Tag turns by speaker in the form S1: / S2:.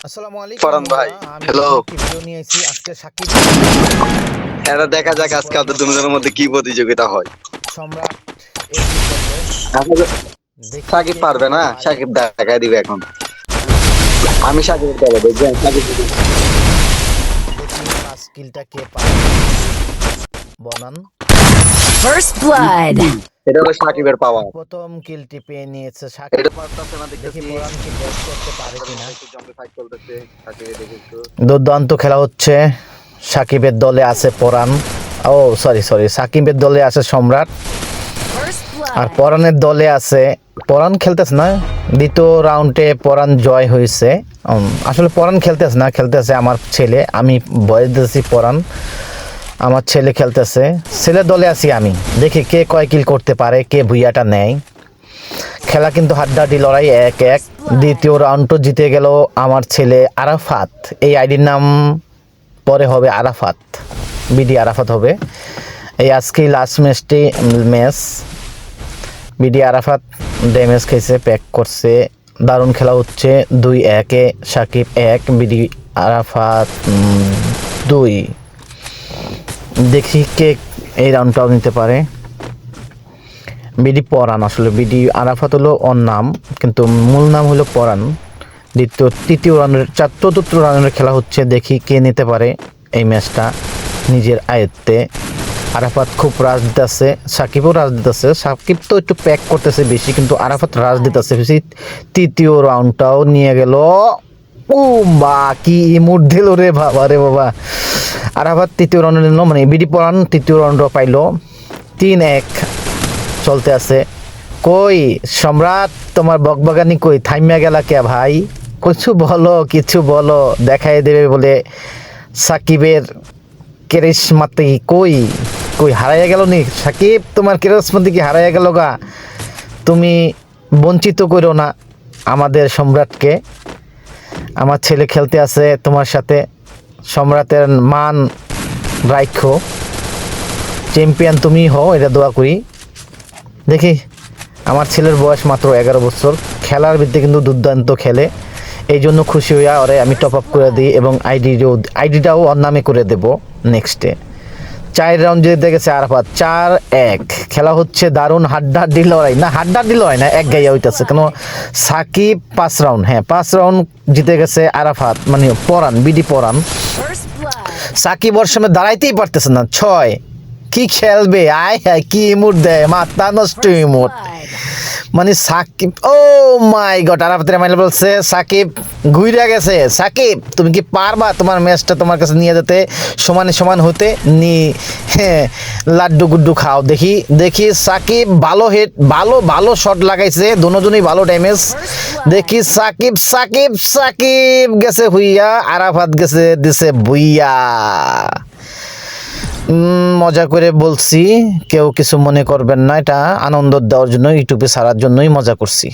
S1: আসসালামু আলাইকুম
S2: ফরহান ভাই,
S1: বন্ধুরা, আমি
S2: হ্যালো।
S1: একটি ভিডিও নিয়ে এসেছি আজকে সাকিব
S2: এটা দেখা যাক আজকে আপনাদের দুজনের মধ্যে কি প্রতিযোগিতা হয়।
S1: সম্রাট এপিসোডে
S2: আসলে
S1: দেখি
S2: সাকিব
S1: কে
S2: পারবে
S1: করতে
S2: না,
S1: পারে।
S2: সাকিব দেখা দিবে এখন। আমি সাকিবের দেবো, দেখবেন সাকিব
S1: দেখি ফার্স্ট কিলটা কে পায়। বনান
S3: First blood.
S2: এটা হলো সাকিবের পাওয়া।
S1: প্রথম কিলটি পেয়ে নিয়েছে
S2: এটা
S1: সাকিব।
S2: পারতেছে না,
S1: দেখি
S2: দেখতেছি
S1: পরান কি ব্যাক করতে পারে কিনা।
S2: একটু জম্পে ফাইট চলতেছে, সাকিবের দেখে একটু
S1: দুর্দান্ত খেলা হচ্ছে। সাকিবের দলে আছে পরান, ও সরি সাকিবের দলে আছে সম্রাট,
S3: First
S1: আর
S3: blood.
S1: পরানের দলে আছে পরান। খেলতেছে না, দ্বিতীয় রাউন্ডে পরান জয় হয়েছে। আসলে পরান খেলতেছে না, খেলতেছে আমার ছেলে। আমি ভয়েস দিতেছি পরান, আমার ছেলে খেলতেছে। ছেলের দলে আছি আমি। দেখি কে কয় কিল করতে পারে, কে ভুইয়াটা নেয়। খেলা কিন্তু হাড্ডাহাড্ডি লড়াই, 1-1। দ্বিতীয় রাউন্ডও জিতে গেল আমার ছেলে আরাফাত। এই আইডির নাম পরে হবে আরাফাত, বিডি আরাফাত হবে। এই আজকেই last match BD Arafat damage খেয়েছে, প্যাক করছে। দারুণ খেলা হচ্ছে। 2-1-এ সাকিব 1, বিডি আরাফাত 2। দেখি কে এই রাউন্ডটাও নিতে পারে। বিডি পরান, আসলে বিডি আরাফাত হলো ওর নাম, কিন্তু মূল নাম হলো পরান। তৃতীয় রাউন্ডের চতুর্থ রাউন্ডের খেলা হচ্ছে। দেখি কে নিতে পারে এই ম্যাচটা নিজের আয়ত্তে। আরাফাত খুব রাজ দিতেছে, সাকিবও রাজ দিতেছে। সাকিব তো একটু প্যাক করতেছে বেশি, কিন্তু আরাফাত রাজ দিতেছে বেশি। তৃতীয় রাউন্ডটাও নিয়ে গেল। ও বা কি ইমোট দিল রে বাবা, রে বাবা। আরাফাত তৃতীয় রাউন্ডে নিল, মানে বিডি পরান তৃতীয় রাউন্ডও পাইলো। 3-1 চলতে আছে। কই সম্রাট, তোমার বকবগানি কই, থাইমিয়া গেলা কে ভাই? কিছু বলো, দেখাই দেবে বলে সাকিবের কেরিশমাতে কই কই হারাইয়া গেল নি সাকিব? তোমার কেরিশমাতে কি হারাইয়া গেল গা? তুমি বঞ্চিত করো না আমাদের সম্রাটকে। আমার ছেলে খেলতে আছে তোমার সাথে, সম্রাটের মান রাখো। চ্যাম্পিয়ন তুমি হও, এটা দোয়া করি। দেখি, আমার ছেলের বয়স মাত্র 11 বছর, খেলার বিদ্যে কিন্তু দুর্দান্ত খেলে। এই জন্য খুশি হইয়া ওরে আমি টপ আপ করে দিই, এবং আইডিটাও ওর নামে করে দেব নেক্সটে। 4 রাউন্ড জিতে গেছে আরাফাত, 4-1 খেলা হচ্ছে। দারুণ হাড্ডাহাড্ডি লড়াই, না হাড্ডাহাড্ডি লড়াই না, এক গাইয়া হইতেছে। কেন সাকিব 5 রাউন্ড, হ্যাঁ 5 রাউন্ড জিতে গেছে আরাফাত, মানে পরান, বিডি পরান।
S3: First blood.
S1: সাকিব ওর সময় দাঁড়াইতেই পারতেছে না। 6 কি খেলবে, আয় হ্যাঁ কি ইমোট দেয়, মাথা নষ্ট
S3: First
S1: ইমোট।
S3: blood.
S1: মানে সাকিব, ও মাই গড, আরাফাতের মাইলে বলছে সাকিব ঘুরে গেছে। সাকিব তুমি কি পারবা তোমার ম্যাচটা তোমার কাছে নিয়ে যেতে, সমানে সমান হতে? হ্যাঁ, লাড্ডু গুড্ডু খাও। দেখি সাকিব ভালো হিট, ভালো শট লাগাইছে, দুজনই ভালো ড্যামেজ। দেখি সাকিব গেছে হুইয়া, আরাফাত গেছে দিছে বুইয়া। মজা করে বলছি, কেউ কিছু মনে করবেন না, এটা আনন্দ দেওয়ার জন্য, ইউটিউবে ছাড়ার জন্যই মজা করছি।